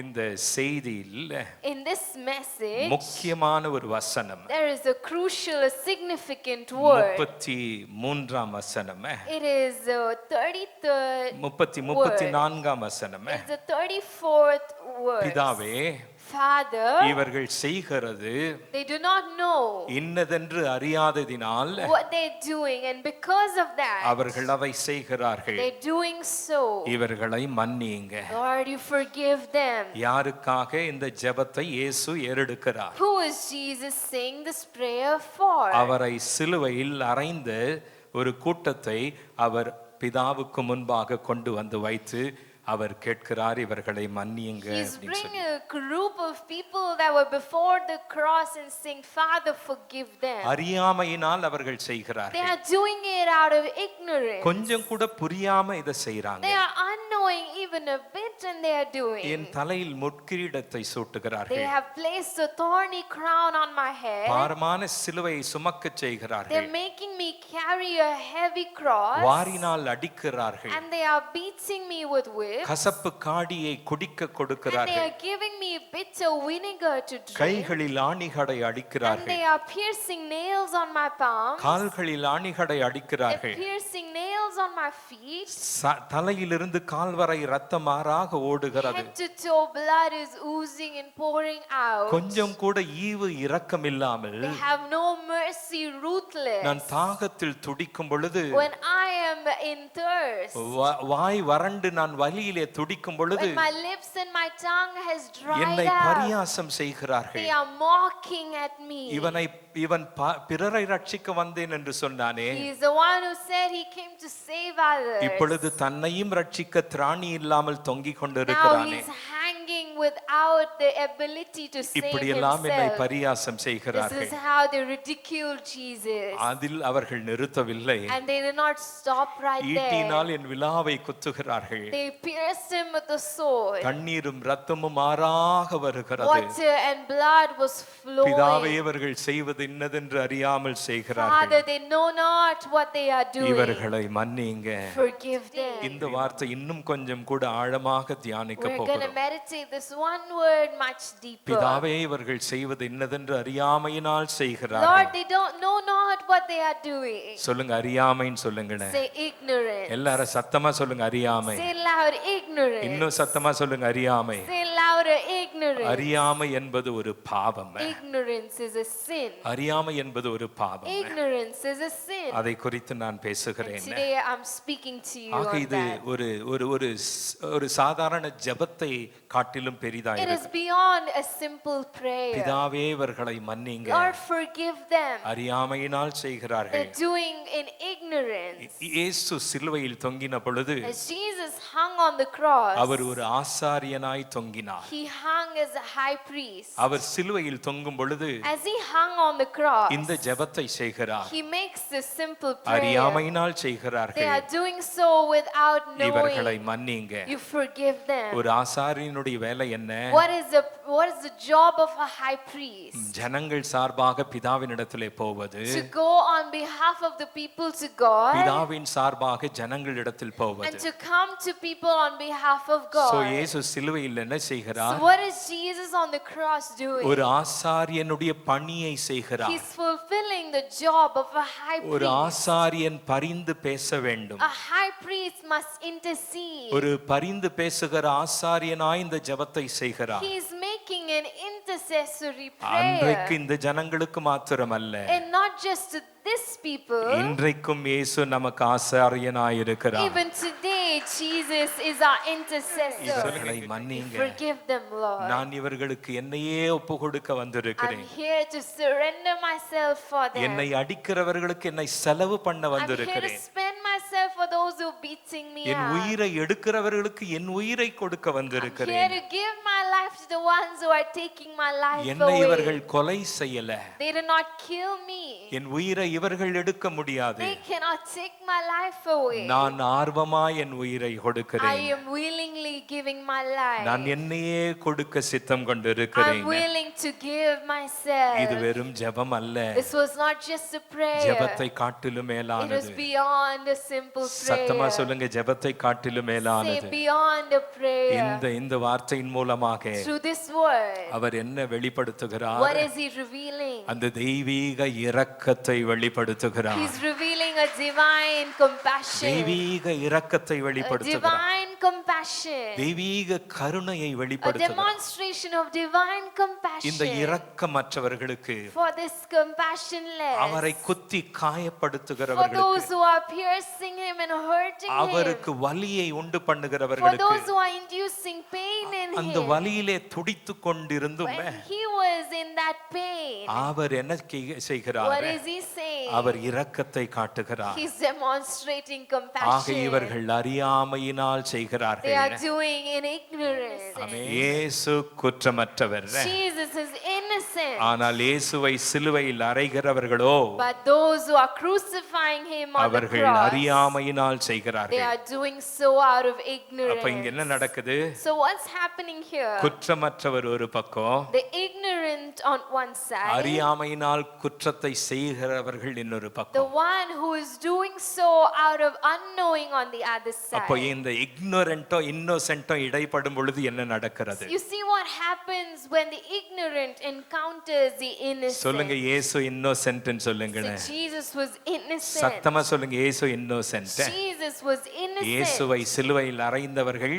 இந்த செய்தியில் In this message, முக்கியமான ஒரு வசனம், there is a crucial, a significant word. 33ஆம் வசனம், It is the 33rd 34ஆம் வசனம். It's the 34th word. பிதாவே, Father, இவர்கள் செய்கிறது they do not know இன்னதென்று அறியாததினால் what they're doing, and because of that, அவர்கள் அதை செய்கிறார்கள். they're doing so. இவர்களை மன்னியுங்க. Lord, you forgive them. யாருக்காக இந்த ஜெபத்தை இயேசு ஏறெடுக்கிறார்? Who is Jesus saying this prayer for? அவரை சிலுவையில் அறைந்த ஒரு கூட்டத்தை அவர் பிதாவுக்கு முன்பாக கொண்டு வந்து வைத்து அவர் கேட்கிறார், இவர்களை மன்னியுங்க. He's bringing a group of people that were before the cross and saying, Father, forgive them. அறியாமையினால் அவர்கள் They செய்கிறார்கள். are doing it out of ignorance. கொஞ்சம் கூட புரியாம இதை செய்றாங்க. They are unknowing even a bit, and they are doing. என் தலையில் முட்கிரீடத்தை They சூட்டுகிறார்கள். have placed a thorny crown on my head. பாரமான சிலுவையை சுமக்கச் செய்கிறார்கள். They're making me carry a heavy cross. வாரினால் அடிக்கிறார்கள். And they are beating me with whips. கசப்பு காடியை குடிக்க And they கொடுக்கிறார்கள். are giving me bitter vinegar to drink. கைகளில் ஆணிகளை And அடிக்கிறார்கள். they are piercing nails on my palms. கால்களில் ஆணிகளை They're அடிக்கிறார்கள். piercing nails on my feet. தலையிலிருந்து கால் வரை ரத்தம் ஆறாக ஓடுகிறது. Head to toe blood is oozing and pouring out. கொஞ்சம் கூட ஈவு இரக்கம் இல்லாமல் They have no mercy, ruthless. நான் தாகத்தில் துடிக்கும் பொழுது, When I am in thirst, வாய் வறண்டு நான் வலியிலே துடிக்கும் பொழுது when my lips and my tongue has dried என்னை up, பரியாசம் செய்கிறார்கள். they are mocking at me. இவன் பிறரை ரட்சிக்க வந்தேன் என்று சொன்னானே, He is the one who said he came to save others. இப்பொழுது தன்னையும் ரட்சிக்க திராணி இல்லாமல் தொங்கிக் Now கொண்டிருக்கிறானே. he's hanging without the ability to save இப்படியெல்லாம் என்னை himself. பரியாசம் This செய்கிறார்கள். is how they ridicule Jesus. அதில் அவர்கள் நிறுத்தவில்லை. And they did not stop right there. ஈட்டினால் N விலாவை குத்துகிறார்கள். They pierced him with the sword. கண்ணீரும் ரத்தமும் ஆறாக வருகிறது. Water and blood was பிதாவே, flowing. இவர்கள் செய்வது இன்னதென்று அறியாமல் Father, செய்கிறார்கள். they know not what they are doing. இவர்களை மன்னிங்க. Forgive them. இந்த வார்த்தை இன்னும் கொஞ்சம் கூட ஆழமாக தியானிக்க We're going to போகிறோம். meditate this one word much deeper. பிதாவே, இவர்கள் செய்வது இன்னதென்று அறியாமையினால் Lord, செய்கிறார்கள். they don't know not what they are doing. சொல்லுங்க, அறியாமைன்னு சொல்லுங்களேன். Say ignorance. எல்லாரும் சத்தமா சொல்லுங்க, அறியாமை. Say loud, ignorance. இன்னும் சத்தமா சொல்லுங்க, அறியாமை. Say louder, ignorance. அறியாமை என்பது ஒரு பாவம். Ignorance is a sin. அறியாமை என்பது ஒரு பாவம். Ignorance is a sin. அதை குறித்து நான் And பேசுகிறேன். today I'm speaking to you ஆக on இது that. ஒரு சாதாரண ஜெபத்தை காட்டிலும் It பெரிதாயிருக்கு. is beyond a simple prayer. பிதாவே, இவர்களை மன்னிங்க. Lord, forgive them. அறியாமையினால் செய்கிறார்கள். They're doing in ignorance. இயேசு சிலுவையில் தொங்கின பொழுது As Jesus hung on the cross, அவர் ஒரு ஆசாரியனாய் தொங்கினார். he hung as a high priest. அவர் சிலுவையில் தொங்கும் பொழுது As he hung on the cross, இந்த ஜெபத்தை செய்கிறார். he makes this simple prayer. அறியாமையினால் They செய்கிறார்கள். are doing so without இவர்களை knowing. மன்னிங்க. You forgive them. ஒரு ஆசாரியனுடைய வேலை என்ன? What is the job of a high priest? ஜனங்கள் சார்பாக பிதாவினிடத்திலே போவது, To go on behalf of the people to God, பிதாவின் சார்பாக ஜனங்களிடத்தில் and போவது. to come to people on behalf of so God. இயேசு சிலுவையில் என்ன செய்கிறார்? So what is Jesus on the cross doing? ஒரு ஆசாரியனுடைய பணியை செய்கிறார். He's fulfilling the job of a high ஒரு priest. ஆசாரியன் பரிந்து பேச வேண்டும். A high priest must intercede. ஒரு பரிந்து பேசுகிற ஆசாரியனாய் இந்த ஜெபத்தை செய்கிறார். He is making an intercessory அன்றைக்கு prayer. இந்த ஜனங்களுக்கு மாத்திரமல்ல, And not just to this people. இன்றைக்கும் இயேசு நமக்கு ஆசாரியனாய் இருக்கிறார். Even today, Jesus is our intercessor. இவர்களை மன்னிங்க. Forgive them, Lord. நான் இவர்களுக்கு என்னையே ஒப்பு கொடுக்க I'm வந்திருக்கிறேன். here to surrender myself for them. என்னை அடிக்கிறவர்களுக்கு என்னை செலவு பண்ண I'm here to வந்திருக்கிறேன். spend myself for those who are beating me N up. உயிரை எடுக்கிறவர்களுக்கு என் உயிரை கொடுக்க I'm here வந்திருக்கிறேன். to give my life to the ones who are taking my life என்னை இவர்கள் away. கொலை செய்யல. They did not kill me. என் உயிரை இவர்கள் எடுக்க முடியாது. They cannot take my life away. நான் ஆர்வமாய் என் உயிரை I கொடுக்கிறேன். am willingly giving my life. நான் என்னையே கொடுக்க சித்தம் I'm கொண்டிருக்கிறேன். willing to give myself. இது வெறும் ஜெபம் அல்ல, This was not just a prayer. ஜெபத்தை காட்டிலும் It was மேலானது. beyond a simple சத்தமா prayer. சொல்லுங்க, ஜெபத்தை காட்டிலும் Say மேலானது. beyond a prayer. இந்த வார்த்தையின் மூலமாக Through this word, அவர் என்ன வெளிப்படுத்துகிறார்? what is he revealing? அந்த தெய்வீக இரக்கத்தை வெளிப்படுத்துகிறார். He's revealing a divine compassion. தெய்வீக இரக்கத்தை A வெளிப்படுத்துகிறார். divine compassion. தெய்வீக கருணையை A வெளிப்படுத்துகிறார். demonstration of divine இந்த compassion. இரக்கமற்றவர்களுக்கு, For this compassionless. அவரை குத்தி For காயப்படுத்துகிறவர்களுக்கு, those who are piercing him and hurting him. அவருக்கு வலியை உண்டு For பண்ணுகிறவர்களுக்கு, those who are inducing pain in அந்த him. வலியிலே துடித்து கொண்டிருந்தும் When he was in that pain, அவர் என்ன what செய்கிறார்? is he saying? அவர் இரக்கத்தை காட்டுகிறார். He's demonstrating ஆக compassion. இவர்கள் அறியாமையினால் They செய்கிறார்கள். are doing in ignorance. இயேசு குற்றமற்றவர். Jesus is innocent. ஆனால் இயேசுவை சிலுவையில் அறைகிறவர்களோ But those who are crucifying him on the அவர்கள் cross, அறியாமையினால் they செய்கிறார்கள். are doing so out of அப்ப இங்க என்ன ignorance. நடக்குது? So what's happening here? குற்றமற்றவர் ஒரு பக்கம், The ignorant on one side, அறியாமையினால் குற்றத்தை செய்கிறவர்கள் இன்னொரு the பக்கம். one who is doing so out of unknowing on the other அப்போ side. இந்த இக்னோரண்டோ இன்னோசென்ட்டோ இடைப்படும் பொழுது என்ன நடக்கிறது? You see what happens when the ignorant encounters the சொல்லுங்க, innocent. இயேசு இன்னோசென்ட்னு So சொல்லுங்களேன். Jesus was innocent. சத்தமா சொல்லுங்க, இயேசு இன்னோசென்ட். Jesus was innocent. இயேசுவை சிலுவையில் அறைந்தவர்கள்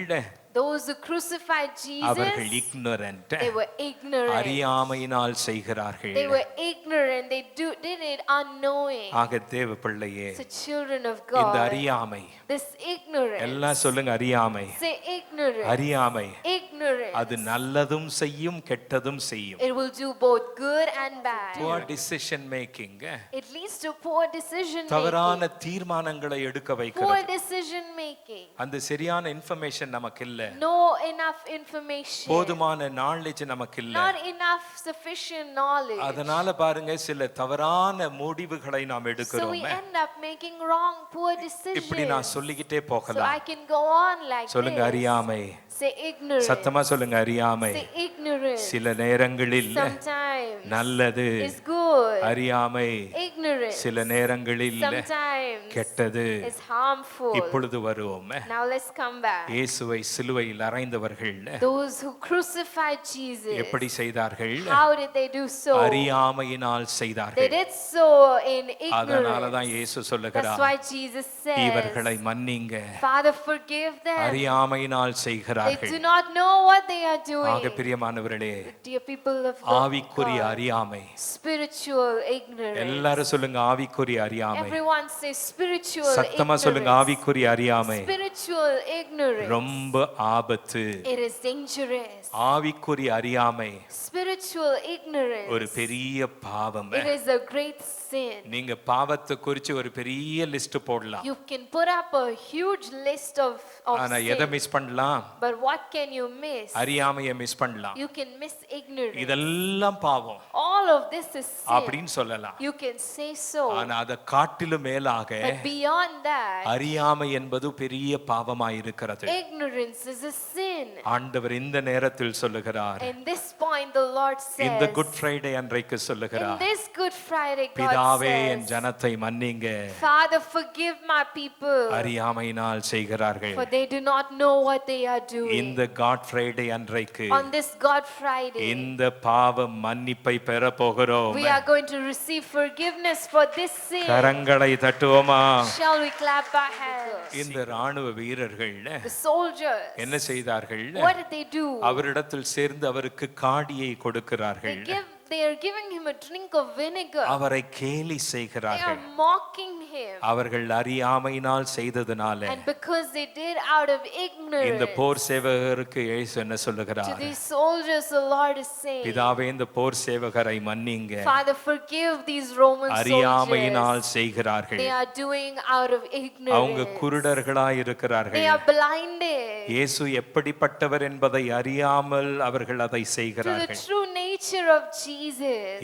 Those who crucified அவர்கள் Jesus, ignorant, they were ignorant. அறியாமையினால் செய்கிறார்கள். They were ignorant. They did it unknowing. ஆக தேவ பிள்ளையே, So children of இந்த God, அறியாமை, this ignorance, எல்லாம் சொல்லுங்க, அறியாமை, say ignorance, அறியாமை ignorance, அது நல்லதும் செய்யும் கெட்டதும் செய்யும். it will do both good and bad. Poor decision making, It leads to poor decision making. தவறான தீர்மானங்களை எடுக்க Poor வைக்கிறது. decision making. அந்த சரியான இன்ஃபர்மேஷன் நமக்கு இல்ல, No enough information. போதுமான நாலேஜ் நமக்கு இல்ல. Not enough sufficient knowledge. அதனால பாருங்க, சில தவறான முடிவுகளை நாம் So எடுக்கிறோம். we end up making wrong, poor இப்படி நான் decisions. சொல்லிக்கிட்டே So போகலாம். I can go on like சொல்லுங்க, this. அறியாமை. Say ignorance. சத்தமா சொல்லுங்க, அறியாமை. Say ignorance. சில நேரங்களில் Sometimes நல்லது, is good. அறியாமை Ignorance. சில நேரங்களில் Sometimes கெட்டது. is harmful. இப்பொழுது வருவோம். Now let's come back. இயேசுவை சிலுவையில் அறைந்தவர்கள் Those who crucified Jesus, எப்படி செய்தார்கள்? how did they do so? அறியாமையினால் They செய்தார்கள். did so in அதனால ignorance. தான் இயேசு That's சொல்லுகிறார், why Jesus says, இவர்களை மன்னிங்க, Father, forgive them. அறியாமையினால் They செய்கிறார்கள். do not know what they are ஆக doing. பிரியமானவர்களே, Dear people of God, ஆவிக்குரிய அறியாமை. spiritual ignorance. எல்லாரும் சொல்லுங்க, ஆவிக்குரிய அறியாமை. Everyone say spiritual சத்தமா சொல்லுங்க, ignorance. ஆவிக்குரிய அறியாமை Spiritual ignorance. ரொம்ப ஆபத்து. It is dangerous. ஆவிக்குரிய அறியாமை Spiritual ignorance. ஒரு பெரிய பாவம். It is a great sin. நீங்க பாவத்தை குறிச்சு ஒரு பெரிய லிஸ்ட் போடலாம். You can put up a huge list of ஆனா எதை sin. மிஸ் பண்ணலாம்? But what can you miss? அறியாமையை மிஸ் பண்ணலாம். You can miss ignorance. இதெல்லாம் பாவம் All of this is sin. அப்படின்னு சொல்லலாம். You can say so. ஆனா அதை காட்டிலும் மேலாக But beyond that, அறியாமை என்பது பெரிய பாவமாய் இருக்கிறது. ignorance is a sin. ஆண்டவர் இந்த நேரத்தில் சொல்லுகிறார், In this point, the Lord இந்த says, குட் ஃப்ரைடே அன்றைக்கு in சொல்லுகிறார், this Good Friday, God பிதாவே என் says, ஜனத்தை மன்னிங்க, Father, forgive my people, அறியாமையினால் செய்கிறார்கள். for they do not know what they are doing. இந்த காட் ஃப்ரைடே அன்றைக்கு On this God Friday, இந்த பாவ மன்னிப்பை பெற போகிறோம். we are going to receive forgiveness for this sin. கரங்களை தட்டுவோமா? Shall we clap our hands? இந்த ராணுவ வீரர்கள் The soldiers, என்ன செய்தார்கள்? what did they do? அவரிடத்தில் சேர்ந்து அவருக்கு காடியை கொடுக்கிறார்கள். They are giving him a drink of vinegar. அவரை கேலி They are செய்கிறார்கள். mocking him. அவர்கள் அறியாமையினால் செய்ததனால And because they did out of இந்த ignorance, போர் சேவகருக்கு இயேசு என்ன to சொல்லுகிறார்? these soldiers, the Lord is saying, பிதாவே இந்த போர் சேவகரை மன்னிங்க, Father, forgive these Roman அறியாமையினால் soldiers. செய்கிறார்கள். They are doing out of அவங்க ignorance. குருடர்களாய் They இருக்கிறார்கள். are blinded இயேசு எப்படிப்பட்டவர் என்பதை அறியாமல் அவர்கள் அதை to the செய்கிறார்கள். true nature of Jesus.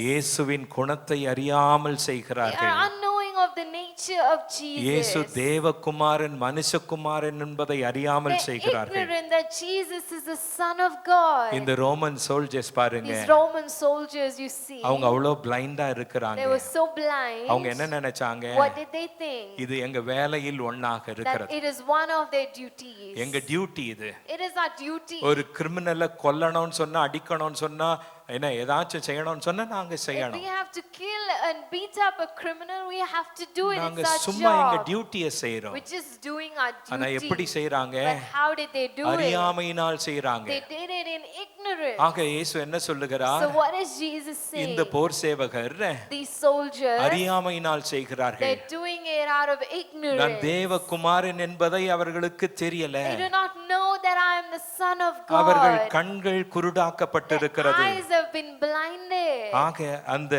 இயேசுவின் குணத்தை அறியாமல் They செய்கிறார்கள். are unknowing of the nature nature of இயேசு Jesus. தேவகுமாரன் மனுஷகுமாரன் என்பதை அறியாமல் They're செய்கிறார்கள். ignorant that Jesus is the Son of God. இந்த ரோமன் சோல்ஜர்ஸ் பாருங்க, These Roman soldiers, you see, அவங்க அவ்வளவு பிளைண்டா இருக்கிறாங்க. they were so blind. அவங்க என்ன நினைச்சாங்க? What did they think? இது எங்க வேலையில் ஒண்ணாக That இருக்கிறது. it is one of their duties. எங்க டியூட்டி இது. It is our duty. ஒரு கிரிமினலை கொல்லணும்னு சொன்னா, அடிக்கணும்னு சொன்னா, என்ன ஏதாச்சும் செய்யணும்னு சொன்னா நாங்க If செய்யணும். we have to kill and beat up a criminal, we have to do it. நாங்க It's our சும்மா எங்க job. டியூட்டியை செய்றோம். We're just doing our ஆனா எப்படி duty. செய்றாங்க? But how did they do it? அறியாமையினால் செய்றாங்க. They did it in ignorance. ஆக இயேசு என்ன சொல்லுகிறார்? So what is Jesus saying? இந்த போர் சேவகர் These soldiers, அறியாமையினால் செய்கிறார்கள். they're doing it out of நான் ignorance. தேவகுமாரன் என்பதை அவர்களுக்கு தெரியல. They do not know that I am the Son of அவர்கள் God. கண்கள் Their குருடாக்கப்பட்டிருக்கிறது. eyes have been blinded. ஆக அந்த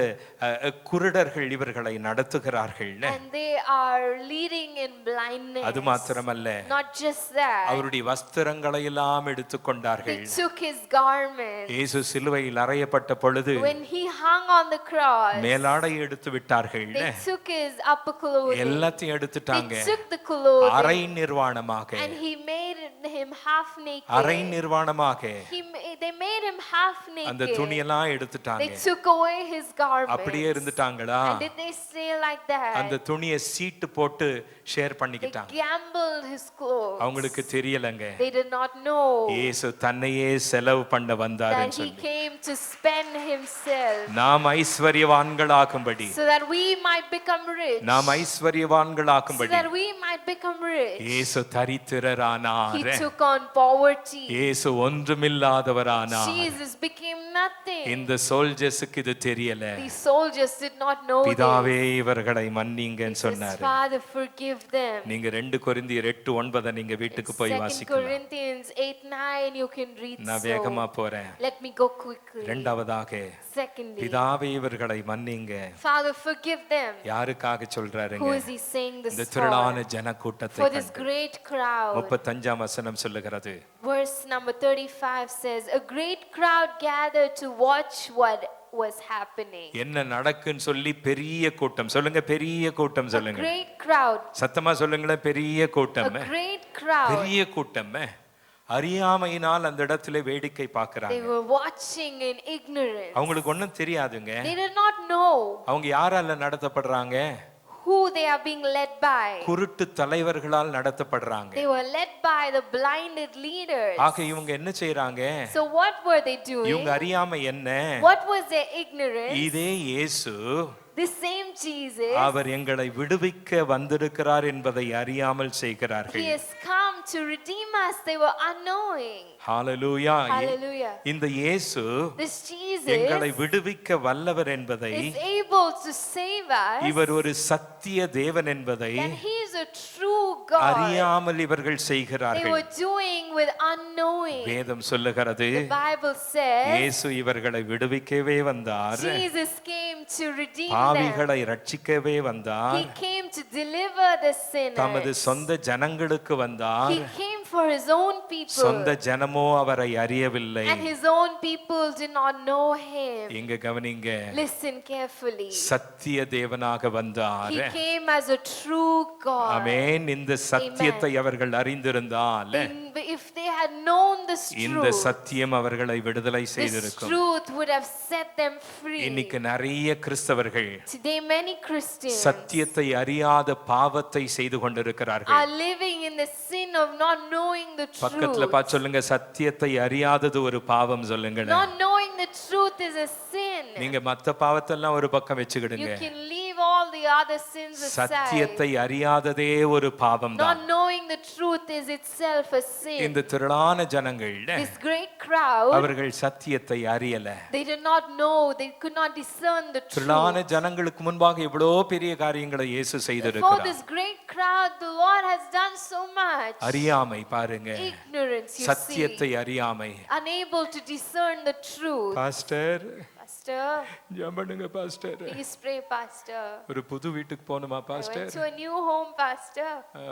குருடர்கள் இவர்களை நடத்துகிறார்கள். And they are leading in blindness. அது மாத்திரமல்ல, Not just that. அவருடைய வஸ்திரங்களை எல்லாம் எடுத்துக்கொண்டார்கள். They took his garment. இயேசு சிலுவையில் அறையப்பட்ட பொழுது When he hung on the cross, மேலாடை எடுத்து விட்டார்கள். they took his upper clothing. எல்லாத்தையும் எடுத்துட்டாங்க. They took the clothing. அரை நிர்வாணமாக, And he made him half naked. அரை நிர்வாணமாக They made him half அந்த naked. துணியெல்லாம் எடுத்துட்டாங்க. They took away his garment. அப்படியே இருந்துட்டாங்களா? And did they stay like that? அந்த துணியை சீட்டு போட்டு ஷேர் They பண்ணிக்கிட்டாங்க. gambled his clothes. அவங்களுக்கு தெரியலங்க, They did not know இயேசு தன்னையே செலவு பண்ண that வந்தாருன்னு he சொல்லி. came to spend himself நாம் ஐஸ்வர்யவான்களாகும்படி, so that we might become rich. நாம் So ஐஸ்வர்யவான்களாகும்படி that we might become rich. இயேசு தரித்திரரானார். He took on poverty. இயேசு ஒன்றுமில்லாதவரானார். Jesus became nothing. இந்த சோல்ஜர்ஸுக்கு இது தெரியல. These soldiers did not know this. பிதாவே இவர்களை மன்னிங்கன்னு His சொன்னாரு. Father, forgive them. நீங்க 2 கொரிந்தியர் 8:9 நீங்க வீட்டுக்கு போய் 2 வாசிக்கலாம். Corinthians 8:9 you can read. நான் so. வேகமா போறேன். Let me go quickly. இரண்டாவதாக, Secondly, பிதாவே இவர்களை மன்னிங்க. Father, forgive them. யாருக்காக சொல்றாருங்க? Who is he saying இந்த this திரளான for? ஜனக்கூட்டத்தை For this கண்டு. great crowd. 35ஆம் வசனம் சொல்லுகிறது, Verse number 35 says, a great crowd gathered to watch what was happening. என்ன நடக்குன்னு சொல்லி பெரிய கூட்டம் சொல்லுங்க, பெரிய கூட்டம் A சொல்லுங்க, great crowd. சத்தமா சொல்லுங்களேன், பெரிய A கூட்டம், great crowd. பெரிய கூட்டம். அறியாமையினால் அந்த இடத்துல வேடிக்கை They பார்க்கறாங்க. were watching in ignorance. அவங்களுக்கு ஒண்ணும் தெரியாதுங்க. They did not know அவங்க யாரால நடத்தப்படுறாங்க? who they are being led by. குருட்டு தலைவர்களால் நடத்தப்படுறாங்க. They were led by the blinded leaders. ஆக இவங்க என்ன செய்றாங்க? So what were they doing? இவங்க அறியாமை என்ன? What was their ignorance? இதே இயேசு The same Jesus, அவர் எங்களை விடுவிக்க வந்திருக்கிறார் என்பதை அறியாமல் he செய்கிறார்கள். has come to redeem us. They were unknowing. Hallelujah. Hallelujah. இந்த இயேசு This Jesus எங்களை விடுவிக்க வல்லவர் என்பதை, is able to save us. இவர் ஒரு சத்திய தேவன் என்பதை And he is a true God. அறியாமல் இவர்கள் They செய்கிறார்கள். were doing with unknowing. வேதம் சொல்லுகிறது, The Bible says இயேசு இவர்களை விடுவிக்கவே வந்தார், Jesus came to redeem them. பாவிகளை ரட்சிக்கவே வந்தார், He came to deliver the தமது sinners. சொந்த ஜனங்களுக்கு வந்தார், He came for his own people. சொந்த ஜனமோ அவரை அறியவில்லை. And his own people did not know him. இங்க கவனிங்க, Listen carefully. சத்திய தேவனாக வந்தார். He came as a true God. ஆமென். இந்த சத்தியத்தை அவர்கள் அறிந்திருந்தால், If they had known this இந்த truth, சத்தியம் அவர்களை விடுதலை this செய்திருக்கும். truth would have set them free. இன்னைக்கு நிறைய கிறிஸ்தவர்கள் Today many Christians சத்தியத்தை அறியாத பாவத்தை செய்து கொண்டிருக்கிறார்கள். are living in the sin of not knowing the பக்கத்துல truth. பார்த்து சொல்லுங்க, சத்தியத்தை அறியாதது ஒரு பாவம் சொல்லுங்க. Not knowing the truth is a sin. நீங்க மத்த பாவத்தெல்லாம் ஒரு பக்கம் You வச்சுக்கிடுங்க. can leave all the other sins aside. சத்தியத்தை அறியாததே ஒரு பாவம் தான். Not knowing the truth is itself a sin. இந்த திரளான ஜனங்கள் This great crowd, அவர்கள் சத்தியத்தை அறியல. they did not know, they could not discern the truth. திரளான ஜனங்களுக்கு முன்பாக இவ்வளவு பெரிய காரியங்களை இயேசு For செய்திருக்கிறார். this great crowd, the Lord has done so much. அறியாமை பாருங்க, Ignorance, you see. சத்தியத்தை அறியாமை. Unable to discern the truth. Pastor, Pastor. ஜெபம் பண்ணுங்க பாஸ்டர். Please pray, Pastor. ஒரு புது வீட்டுக்கு போணுமா I pastor? went to a new home, Pastor.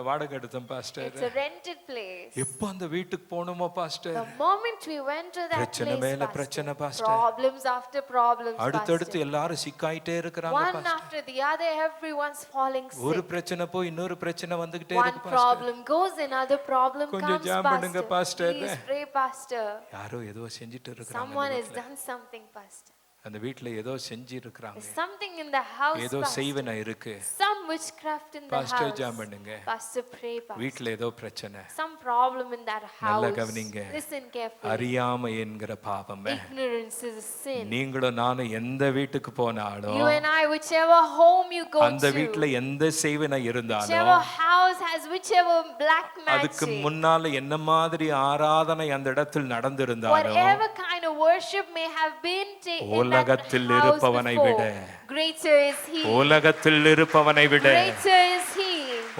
வாடகை எடுத்தோம் pastor. It's a rented place. எப்போ அந்த வீட்டுக்கு போணுமோ pastor? The moment we went to that பிரச்சனை place, மேல பிரச்சனை Pastor, pastor. problems after problems, அடுத்தடுத்து Pastor. எல்லாரும் சிக்காயிட்டே இருக்கிறாங்க One pastor. after the other, everyone's falling ஒரு sick. பிரச்சனை போய் இன்னொரு பிரச்சனை வந்துகிட்டே One இருக்கு pastor. problem goes, another problem கொஞ்சம் comes, ஜெபம் பண்ணுங்க Pastor. Pastor. Please pray, Pastor. யாரோ ஏதோ செஞ்சிட்டு இருக்காங்க. Someone has done something, Pastor. அந்த வீட்ல ஏதோ செஞ்சி இருக்காங்க. There's something in the house, ஏதோ Pastor. செய்வன இருக்கு. Some witchcraft in the pastor house. ஜெபம் பண்ணுங்க. Pastor, pray, Pastor. வீட்ல ஏதோ பிரச்சனை. Some problem in that நல்லா house. கவனிங்க. Listen carefully. அறியாமை என்கிற பாவம். Ignorance is a sin. நீங்களும் நானும் எந்த வீட்டுக்கு போனாலும் You and I, whichever home you go அந்த to, வீட்ல எந்த செய்வன இருந்தாலும் whichever house has whichever black அதுக்கு magic, முன்னால என்ன மாதிரி ஆராதனை அந்த இடத்தில் நடந்திருந்தாலும் whatever kind of worship may have been in that உலகத்தில் house இருப்பவனை விட before, greater is He. உலகத்தில் இருப்பவனை விட Greater is He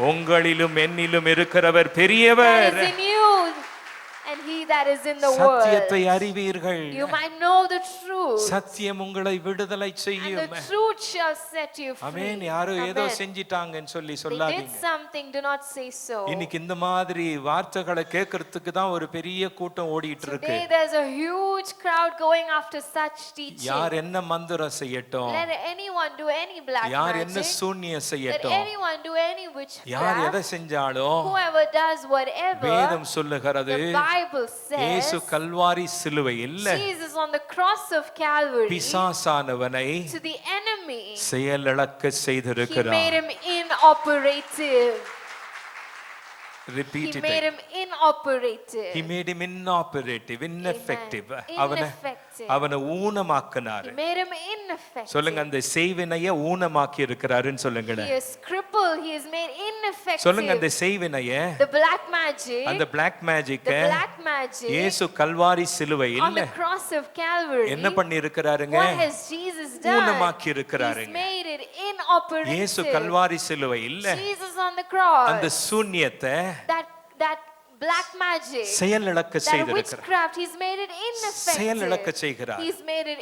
உங்களிலும் என்னிலும் இருக்கிறவர் that பெரியவர். is in you and He that is in the சத்தியத்தை world. அறிவீர்கள். You might know the truth, சத்தியம் உங்களை விடுதலை and செய்யும். the truth shall set you free. ஆமென். யாரோ ஏதோ Amen. செஞ்சிட்டாங்கன்னு சொல்லி They did சொல்லாதீங்க. something, do not say so. இன்னைக்கு இந்த மாதிரி வார்த்தைகளை கேட்கறதுக்கு தான் ஒரு பெரிய கூட்டம் ஓடிட்டு இருக்கு. Today there's a huge crowd going after such teaching. யார் என்ன மந்திரம் செய்யட்டும், Let anyone do any black யார் என்ன magic. சூன்யம் Let செய்யட்டும், anyone do any யார் எதை witchcraft. செஞ்சாலும் Whoever does whatever, வேதம் சொல்லுகிறது the Bible says, இயேசு கல்வாரி சிலுவையில் Jesus on the cross of Calvary, பிசாசானவனை to the enemy, செயலிழக்க He செய்திருக்கிறார். made him inoperative. Repeat He it. made him inoperative. He made him inoperative, ineffective. அவனை Ineffective. அவனை ஊனமாக்குனாரு. He made him ineffective. சொல்லுங்க, அந்த செய்வினைய ஊனமாக்கி இருக்கிறாருன்னு சொல்லுங்க. He is crippled. He is made ineffective. சொல்லுங்க, அந்த செய்வினைய, The black magic, அந்த black magic the black magic இயேசு கல்வாரி on சிலுவையில் the cross of Calvary, என்ன பண்ணி இருக்கிறாருங்க? what has Jesus done? ஊனமாக்கி He's இருக்கிறாருங்க. made it inoperative. இயேசு கல்வாரி சிலுவையில் Jesus on the cross, அந்த சூன்யத்தை that black magic, செயலிழக்க that செய்திருக்கிறார். witchcraft, He's made it செயலிழக்க ineffective. செய்கிறார். He's made it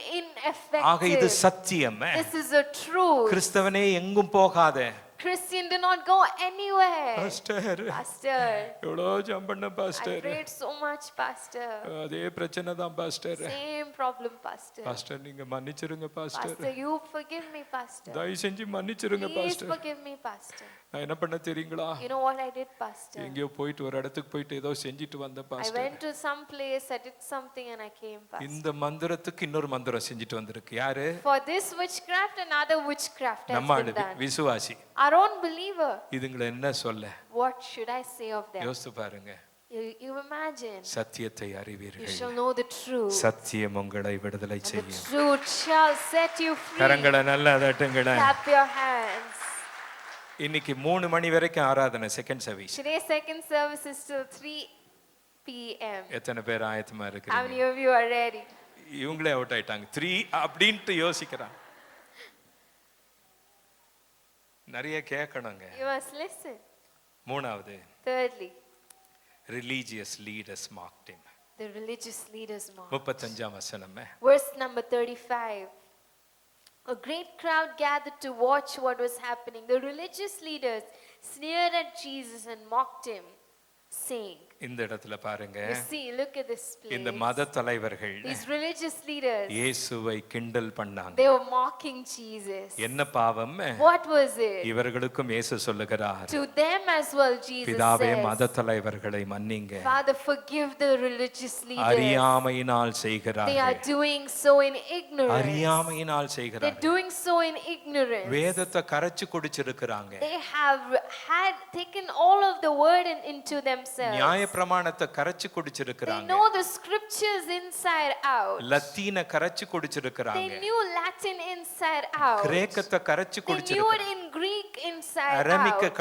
ஆக இது ineffective. சத்தியம். This is a truth. கிறிஸ்தவனே எங்கும் போகாத. Christian, do not go anywhere. Pastor, Pastor, எவ்வளோ ஜெபம் பண்ண I pastor. prayed so much, Pastor. அதே பிரச்சனை தான் pastor. Same problem, Pastor. Pastor, நீங்க மன்னிச்சிருங்க pastor. Pastor, you forgive me, Pastor. தயவு செஞ்சு மன்னிச்சிருங்க Please pastor. forgive me, Pastor. நான் என்ன பண்ண தெரியுங்களா? You know what I did, Pastor? எங்கேயோ போயிட்டு ஒரு இடத்துக்கு போயிட்டு ஏதோ செஞ்சுட்டு வந்த I pastor. went to some place, I did something and I came, Pastor. இந்த மந்திரத்துக்கு இன்னொரு மந்திரம் செஞ்சுட்டு வந்திருக்கு. யாரு? For this witchcraft, another witchcraft has நம்ம been done. விசுவாசி. Our own believer. இதுங்களை என்ன சொல்ல? What should I say of them? யோசித்து பாருங்க. You imagine. சத்தியத்தை You அறிவீர்கள். shall know the truth. சத்தியம் உங்களை விடுதலை And the செய்யும். truth shall set you free. கரங்களை நல்லா தட்டுங்களேன். Clap your hands. இன்னைக்கு 3 மணி வரைக்கும் ஆராதனை, second service. Today's second service is till 3 p.m. எத்தனை பேர் ஆயத்தமா How இருக்கிறீங்க? many of you are ready? இவங்களே அவுட் ஆயிட்டாங்க. 3 அப்படின்ட்டு யோசிக்கிறாங்க. நிறைய கேட்கணுங்க. You must listen. மூணாவது, Thirdly, religious leaders marked him. the religious leaders mocked. 35ஆம் வசனம். Verse number 35. A great crowd gathered to watch what was happening. The religious leaders sneered at Jesus and mocked him, saying, இந்த இடத்துல பாருங்க, you see, look at this இந்த place. மத தலைவர்கள் These religious leaders, இயேசுவை கிண்டல் பண்ணாங்க. they were mocking Jesus. என்ன பாவம்? What was it? இவர்களுக்கும் இயேசு சொல்லுகிறார், To them as well, Jesus பிதாவே மத says, தலைவர்களை மன்னிங்க, Father, forgive the religious leaders. அறியாமையினால் They are செய்கிறார்கள். doing so in ignorance. அறியாமையினால் They're செய்கிறார்கள். doing so in ignorance. வேதத்தை கரைச்சு குடிச்சிருக்கிறாங்க. They have had taken all of the word into themselves. நியாய பிரமாணத்தை கரைச்சு They குடிச்சிருக்கிறாங்க. know the scriptures inside out. லத்தீன கரைச்சு They குடிச்சிருக்கிறாங்க. knew Latin inside out. கிரேக்கத்தை கரைச்சு They knew it குடிச்சிருக்கிறாங்க. in Greek inside அரமிக்க out.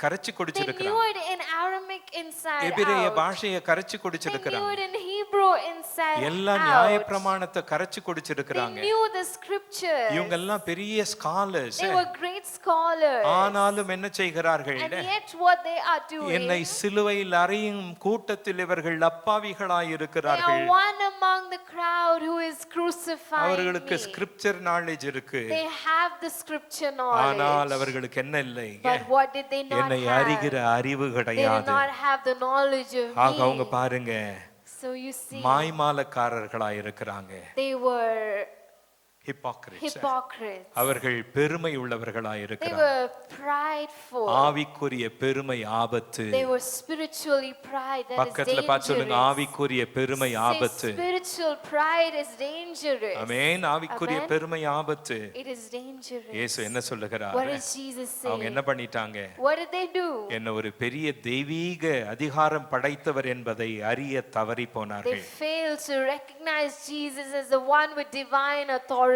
கரைச்சு They knew குடிச்சிருக்கிறாங்க. it in Aramaic inside எபிரேய out. பாஷையை கரைச்சு They knew குடிச்சிருக்கிறாங்க. it in Hebrew Hebrew inside எல்லா out. நியாயப்பிரமாணத்தை கரைச்சு They குடிச்சிருக்கிறாங்க. knew the scriptures. இவங்க எல்லாம் பெரிய scholars. They were great scholars. ஆனாலும் என்ன செய்கிறார்கள்? And yet what they are doing, என்னை சிலுவையில் அறையும் கூட்டத்தில் இவர்கள் அப்பாவிகளாய் they இருக்கிறார்கள். are one among the crowd who is crucifying அவர்களுக்கு me. ஸ்கிரிப்சர் நாலேஜ் இருக்கு. They have the scripture ஆனால் knowledge. அவர்களுக்கு என்ன இல்லை? But what did they not என்னை have? அறிகிற அறிவு They did கிடையாது. not have the knowledge of ஆக அவங்க me. பாருங்க, So you see, மாய்மாலக்காரர்களாய் இருக்கிறாங்க. they were hypocrites. hypocrites. அவர்கள் பெருமை உள்ளவர்களாய் They இருக்கிறாங்க. were prideful. ஆவிக்குரிய பெருமை ஆபத்து. They were spiritually pride. That is பக்கத்துல பார்த்து சொல்லுங்க, dangerous. ஆவிக்குரிய பெருமை Say, ஆபத்து. spiritual pride is dangerous. ஆமென். ஆவிக்குரிய Amen. பெருமை ஆபத்து. It is dangerous. இயேசு என்ன சொல்லுகிறார்? What does Jesus அவங்க say? என்ன பண்ணிட்டாங்க? What did they do? என்ன ஒரு பெரிய தெய்வீக அதிகாரம் படைத்தவர் என்பதை அறிய தவறி They போனார்கள். failed to recognize Jesus as the one with divine authority.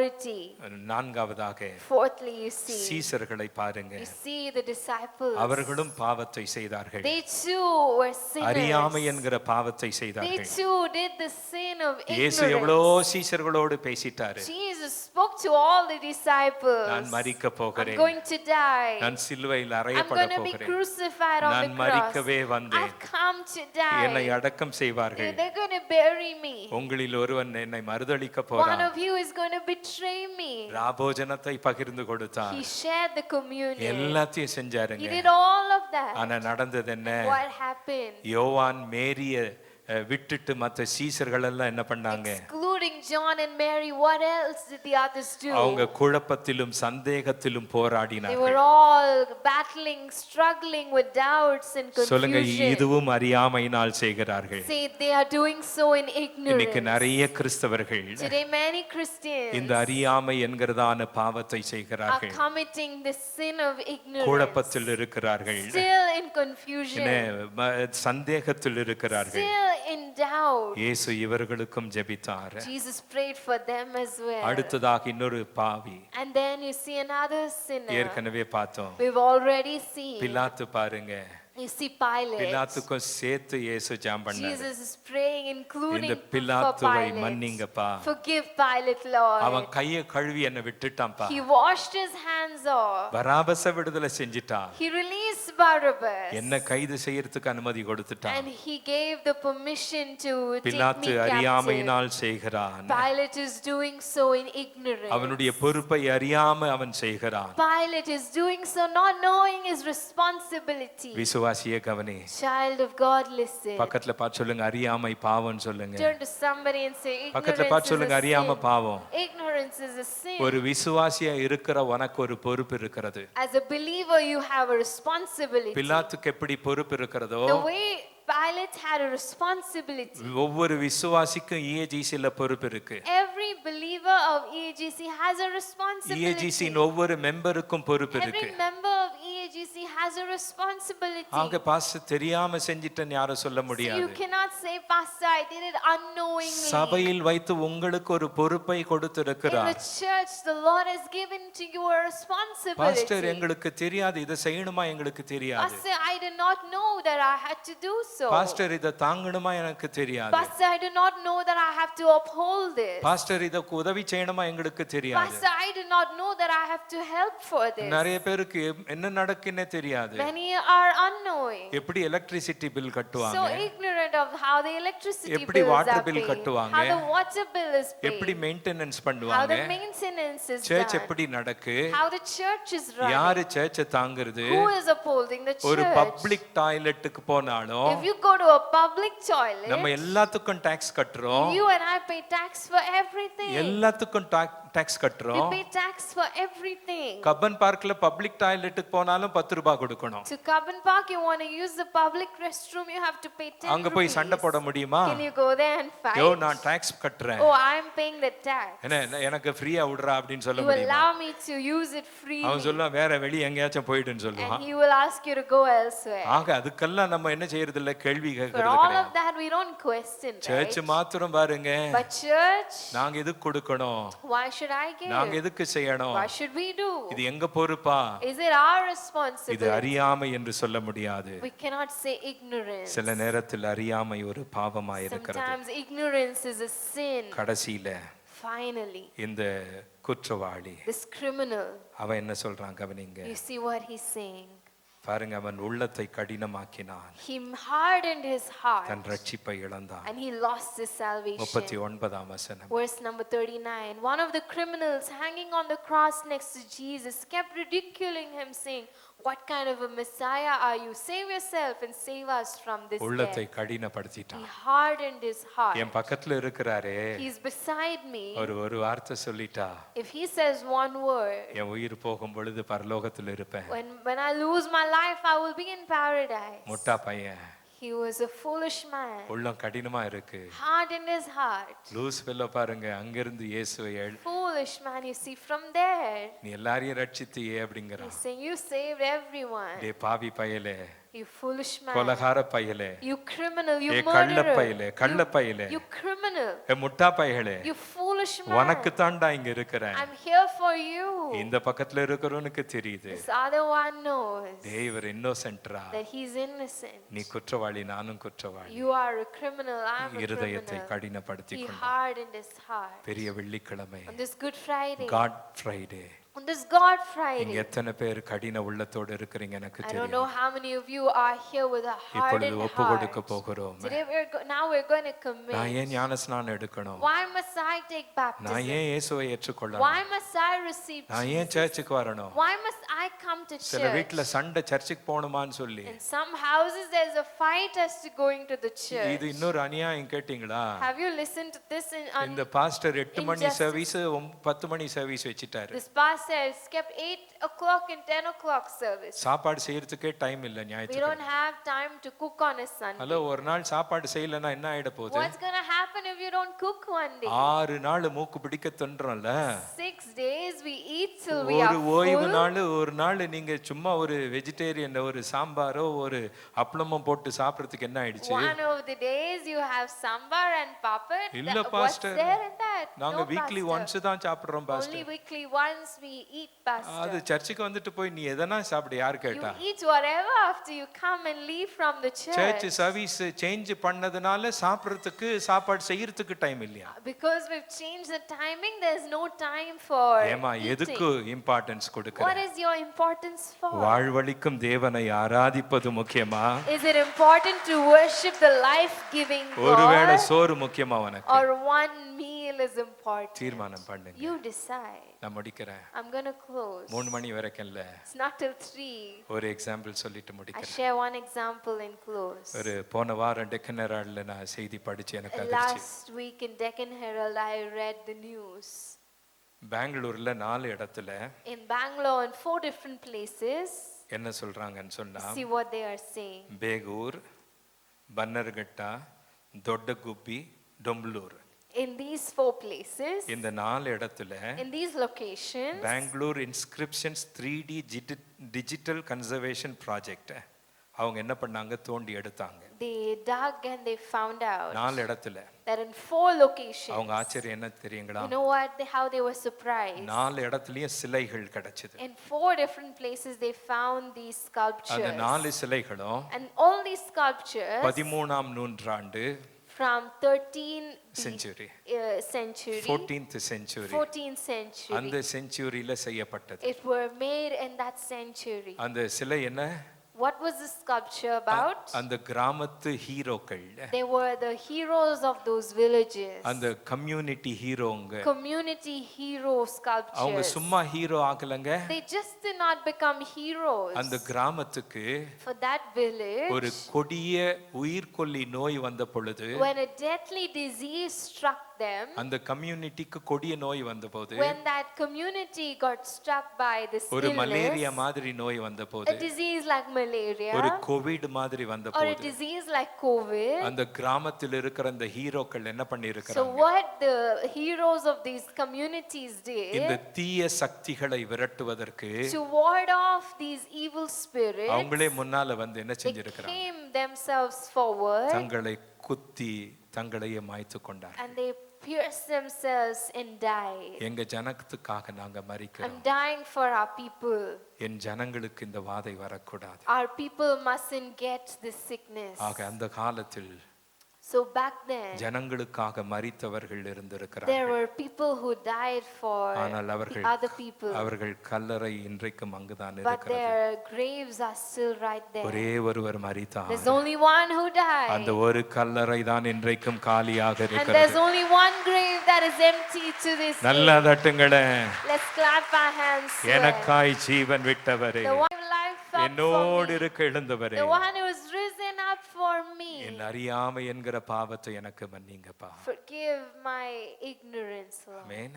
நான்காவதாக Fourthly, you see, சீசர்களை பாருங்க. you see the disciples. அவர்களும் பாவத்தை செய்தார்கள். They too were அறியாமை sinners. என்கிற பாவத்தை They செய்தார்கள். too did the sin of இயேசு எவ்வளோ ignorance. சீசர்களோடு பேசிட்டாரு. Jesus spoke to all the disciples. நான் மரிக்க I'm போகிறேன். going to die. நான் சிலுவையில் I'm அறையப்பட going to be போகிறேன். crucified on the நான் cross. மரிக்கவே வந்தேன். I've come to என்னை die. அடக்கம் செய்வார்கள். They're going to bury me. உங்களில் ஒருவன் என்னை மறுதலிக்க One போறான். of you is going to betray me. ராபோஜனத்தை பகிர்ந்து கொடுத்தான். He shared the communion. எல்லாத்தையும் He செஞ்சாருங்க. did all of that. ஆனா நடந்தது என்ன? What happened? யோவான் மேரிய விட்டுட்டு மற்ற சீசர்கள் எல்லாம் என்ன பண்ணாங்க? Excluding John and Mary, what else did the others do? அவங்க குழப்பத்திலும் சந்தேகத்திலும் They போராடினார்கள். were all battling, struggling with doubts and சொல்லுங்க, confusion. இதுவும் அறியாமையினால் செய்கிறார்கள். Say they are doing so in இன்னைக்கு ignorance. நிறைய கிறிஸ்தவர்கள் Today many Christians இந்த அறியாமை என்கிறதான பாவத்தை are செய்கிறார்கள். committing the sin of ignorance. குழப்பத்தில் இருக்கிறார்கள். Still in confusion. சந்தேகத்தில் இருக்கிறார்கள். Still in doubt. இயேசு இவர்களுக்கும் ஜெபித்தார். Jesus prayed for them as well. அடுத்ததாக இன்னொரு பாவி And then you see another sinner. ஏற்கனவே பார்த்தோம். We've already seen. பிலாத்து பாருங்க, You see Pilate. பிலாத்துக்கும் சேர்த்து இயேசு ஜெபம் பண்ணாரு. Jesus is praying, including இந்த for பிலாத்துவை Pilate. மன்னிங்கப்பா. Forgive Pilate, Lord. அவன் கையை கழுவி என்ன விட்டுட்டான்ப்பா. He washed his hands off. பராபஸ விடுதலை செஞ்சிட்டான். He released Barabbas. என்ன கைது செய்யறதுக்கு அனுமதி கொடுத்துட்டான். And he gave the permission to take me பிலாத்து captive. அறியாமையினால் செய்கிறான். Pilate is doing so in ignorance. அவனுடைய பொறுப்பை அறியாம அவன் செய்கிறான். Pilate is doing so not knowing his responsibility. விசுவாசியே கவனி. Child of God, listen. பக்கத்துல பார்த்து சொல்லுங்க, அறியாமை பாவம் சொல்லுங்க. Turn to somebody and say, பக்கத்துல ignorance பார்த்து is சொல்லுங்க, a அறியாம sin. பாவம். Ignorance is a sin. ஒரு விசுவாசியா இருக்கிற உனக்கு ஒரு பொறுப்பு இருக்கிறது. As a believer, you have a responsibility. பிலாத்துக்கு எப்படி பொறுப்பு இருக்கிறதோ, The way Pilate had a responsibility. ஒவ்வொரு விசுவாசிக்கும் EAGCல பொறுப்பு இருக்கு. Every believer of EAGC has a responsibility. EAGCயின் ஒவ்வொரு மெம்பருக்கும் பொறுப்பு Every இருக்கு. member of EAGC has a responsibility. ஆக பாஸ்டர் தெரியாம செஞ்சிட்டேன்னு யாரும் சொல்ல So முடியாது. you cannot say, Pastor, I did it unknowingly. சபையில் வைத்து உங்களுக்கு ஒரு பொறுப்பை In கொடுத்திருக்கிறார். the church, the Lord has given to you a responsibility. Pastor எங்களுக்கு தெரியாது, இதை செய்யணுமா எங்களுக்கு தெரியாது. Pastor, I did not know that I had to do so. Pastor இதை தாங்கணுமா எனக்கு தெரியாது. Pastor, I do not know that I have to uphold this. Pastor இதற்கு உதவி செய்யணுமா எங்களுக்கு தெரியாது. Pastor, I do not know that I have to help for this. நிறைய பேருக்கு என்ன நடக்குன்னே தெரியாது. Many are unknowing. எப்படி எலக்ட்ரிசிட்டி பில் கட்டுவாங்க, So ignorant of how the electricity எப்படி bills water are bill paid, கட்டுவாங்க, how the water bill is எப்படி paid, maintenance how பண்ணுவாங்க, the maintenance is church done, எப்படி நடக்கு, how the church is run, யாரு சர்ச்சை தாங்குறது. who is upholding the ஒரு church. Public டாய்லெட்டுக்கு போனாலும் If you go to a public toilet, நம்ம எல்லாத்துக்கும் டாக்ஸ் கட்டுறோம். you and I pay tax for everything. எல்லாத்துக்கும் டாக்ஸ் We கட்டுறோம். pay tax for everything. Cubbon பார்க்ல பப்ளிக் டாய்லெட்டுக்கு போனாலும் 10 ரூபாய் கொடுக்கணும். To Cubbon Park, you want to use the public restroom, you have to pay 10 அங்க போய் rupees. சண்டை போட முடியுமா? Can you go there and fight? யோ நான் டாக்ஸ் கட்டுறேன், Oh, I'm paying the tax. என்ன எனக்கு ஃப்ரீயா விடுறா அப்படின்னு சொல்ல You முடியுமா? allow me to use it freely. அவன் சொல்லுவான் வேற வெளிய எங்கேயாச்சும் போயிடுன்னு And சொல்லுவான். he will ask you to go elsewhere. ஆக அதுக்கெல்லாம் நம்ம என்ன செய்யறது இல்ல, கேள்வி For கேட்கறது all கிடையாது. of that, we don't question, church right? மாத்திரம் பாருங்க, But church, நாங்க எதுக்கு கொடுக்கணும், why should should I give? நாங்க எதுக்கு செய்யணும்? Why should we do? இது எங்க பொறுப்பா? Is it our இது responsibility? அறியாமை என்று சொல்ல முடியாது. We cannot say ignorance. சில நேரத்தில் அறியாமை ஒரு பாவமா இருக்கிறது. Sometimes ignorance is a sin. கடைசியில Finally, இந்த குற்றவாளி this criminal, அவன் என்ன சொல்றான் கவனிங்க. you see what he's saying. பாருங்க, அவன் உள்ளத்தை கடினமாக்கினான். He hardened his heart தன் ரட்சிப்பை இழந்தான். and he lost his salvation. 39ஆம் வசனம். Verse number 39. One of the criminals hanging on the cross next to Jesus kept ridiculing him, saying, "What kind of a Messiah are you? Save yourself and save us from this உள்ளத்தை death." கடினப்படுத்திட்டான். He hardened his heart. என் பக்கத்துல இருக்கிறாரே, He's beside me. ஒரு வார்த்தை சொல்லிட்டா, If he says one word, என் உயிர் போகும் பொழுது பரலோகத்தில் இருப்பேன். when I lose my life, I will be in paradise. முட்டா பையன், He was a foolish man. உள்ளம் கடினமா இருக்கு. Hardened his heart. Loose fellow பாருங்க, அங்கிருந்து இயேசுவை Foolish man, you see from there. நீ எல்லாரையும் ரட்சித்தியே அப்படிங்கறான். He's saying, you saved everyone. டேய் பாவி பயலே, You foolish man. கொலகார பயலே, You criminal, you கள்ள murderer. பயலே, கள்ள பயலே, You criminal. முட்டா பயலே, You foolish man. உனக்கு தான்டா இங்க இருக்கிறேன். I'm here for you. இந்த பக்கத்துல இருக்கிறவனுக்கு தெரியுது, This other one knows Thevar இன்னோசென்ட்ரா, that he's innocent. நீ குற்றவாளி, நானும் குற்றவாளி. You are a criminal, I'm a இருதயத்தை criminal. கடினப்படுத்திக் He கொண்டான். hardened his heart. பெரிய வெள்ளிக்கிழமை, On this Good Friday, God Friday. on this God நீங்க Friday, எத்தனை பேர் கடின உள்ளத்தோடு இருக்கிறீங்க எனக்கு I don't தெரியும். know how many of you are here with a இப்பொழுது hardened ஒப்பு கொடுக்க heart. போகிறோம். Today now we're going to நான் ஏன் commit. ஞானஸ்நானம் எடுக்கணும்? Why must I take நான் baptism? ஏன் இயேசுவை ஏற்றுக்கொள்ளணும்? Why must I receive நான் ஏன் Jesus? சர்ச்சுக்கு வரணும்? Why must I come to சில church? வீட்ல சண்டை, சர்ச்சுக்கு போகணுமான்னு சொல்லி. In some houses there's a fight as to going to the church. இது இன்னொரு அநியாயம் கேட்டீங்களா? Have you listened to this இந்த பாஸ்டர் 8 மணி injustice. சர்வீஸ் 10 மணி சர்வீஸ் வச்சிட்டாரு. This pastor has kept 8 o'clock and 10 o'clock service. சாப்பாடு செய்யறதுக்கே டைம் இல்ல We ஞாயிற்றுக்கிழமை. don't have time to cook on a Sunday. Hello, ஒரு நாள் சாப்பாடு செய்யலன்னா என்ன ஆயிட போகுது? What's going to happen if you don't cook one day? 6 நாள் மூக்கு பிடிக்க தின்றோம்ல. 6 days we eat till we are ஒரு ஓய்வு full. நாள், ஒரு நாள் நீங்க சும்மா ஒரு வெஜிடேரியன் ஒரு சாம்பாரோ ஒரு அப்பளமும் போட்டு சாப்பிடுறதுக்கு என்ன ஆயிடுச்சு? One of the days you have sambar and papad. இல்ல What's pastor, there in that? நாங்க No, வீக்லி pastor. ஒன்ஸ் தான் சாப்பிடுறோம் Only pastor. weekly once we eat, pastor. அது சர்ச்சுக்கு வந்துட்டு போய் நீ எதனா சாப்பிடு, யார் You கேட்டா? eat whatever after you come and leave from the church. Church service change பண்ணதுனால சாப்பிடுறதுக்கு சாப்பாடு செய்யறதுக்கு டைம் இல்லையா? Because we've changed the timing, there's no time for ஏமா எதுக்கு eating. இம்பார்ட்டன்ஸ் What கொடுக்கற? is your importance for? வாழ்வளிக்கும் தேவனை ஆராதிப்பது முக்கியமா? Is it important to worship the life-giving ஒருவேளை God? சோறு முக்கியமா உனக்கு? Or one meal is important? தீர்மானம் பண்ணுங்க. You decide. நான் முடிக்கிறேன். I'm going to close. 3 மணி வரைக்கும் இல்ல, It's not till 3. ஒரு எக்ஸாம்பிள் சொல்லிட்டு I முடிக்கிறேன். share one example and close. ஒரு போன வாரம் டெக்கன் ஹெரால்ட்ல நான் செய்தி படிச்சு எனக்கு அதிர்ச்சி. Last week in Deccan Herald, I read the news. பெங்களூர்ல 4 இடத்துல In Bangalore, in 4 different places, என்ன சொல்றாங்கன்னு சொன்னா, see what they are saying. Begur, Bannerghatta, ದೊಡ್ಡಗುಬ್ಬಿ, ಡೊಂಬ್ಲೂರ್. In these 4 places, இந்த 4 இடத்துல in these locations, Bangalore inscriptions 3D digital conservation project அவங்க என்ன பண்ணாங்க, தோண்டி எடுத்தாங்க. they dug and they found out 4 இடத்துல. that in 4 locations, அவங்க ஆச்சரியம் என்ன தெரியுங்களா? you know what, how they were surprised. 4 இடத்துலயும் சிலைகள் கிடைச்சது. In 4 different places, they found these அந்த sculptures. 4 சிலைகளும் And all these sculptures 13ஆம் நூற்றாண்டு from 13th century, century, 14th century, 14th century, அந்த செஞ்சுரியில செய்யப்பட்டது. it were made in that century. அந்த சிலை என்ன? What was the sculpture about? அந்த கிராமத்து ஹீரோக்கள், They were the heroes of those villages. அந்த கம்யூனிட்டி ஹீரோங்க. Community hero அவங்க sculptures. சும்மா hero ஆகலங்க. They just did not become heroes. அந்த கிராமத்துக்கு For that village, ஒரு கொடிய உயிர்கொல்லி நோய் வந்த பொழுது, when a deadly disease struck them, அந்த கம்யூனிட்டிக்கு கொடிய நோய் வந்தபோது, when that community got struck by this ஒரு மலேரியா illness, மாதிரி நோய் வந்த a போது, disease like malaria, ஒரு கோவிட் மாதிரி வந்த or a போது, disease like COVID, அந்த கிராமத்தில் இருக்கிற அந்த ஹீரோக்கள் என்ன பண்ணி so இருக்கிறாங்க? what the heroes of these communities இந்த did தீய சக்திகளை விரட்டுவதற்கு to ward off these evil spirits, அவங்களே முன்னால வந்து என்ன they செஞ்சிருக்கிறாங்க? came themselves forward தங்களை குத்தி தங்களையே மாய்த்து கொண்டார். and they pierce themselves and die. எங்க ஜனத்துக்காக நாங்க I'm மரிக்கிறோம். dying for our people. என் ஜனங்களுக்கு இந்த வாதை வரக்கூடாது. Our people mustn't get this sickness. ஆக அந்த காலத்தில் So back then, ஜனங்களுக்காக மரித்தவர்கள் there இருந்திருக்கிறார்கள். were people who died for ஆனால் the அவர்கள் other people. அவர்கள் கல்லறை இன்றைக்கும் அங்குதான் But இருக்கிறது. their graves are still right there. ஒரே ஒருவர் மரித்தார். There's only one who அந்த died. ஒரு கல்லறை தான் இன்றைக்கும் காலியாக And there's இருக்கிறது. only one grave that is empty to this நல்லா day. தட்டுங்களே. Let's clap our hands to it. எனக்காய் ஜீவன் விட்டவரே, The one who life up for என்னோடு me. இருக்க எழுந்தவரே, The one who is risen up for me. என் அறியாமை என்கிற பாவத்தை எனக்கு மன்னிங்கப்பா. Forgive my ignorance, Lord. Amen.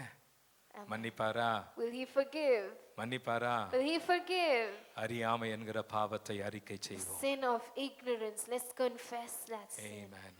மன்னிப்பாரா? Will he forgive? மன்னிப்பாரா? Will he forgive? அறியாமை என்கிற பாவத்தை அறிக்கை செய்வோம். Sin of ignorance. Let's confess that sin. Amen.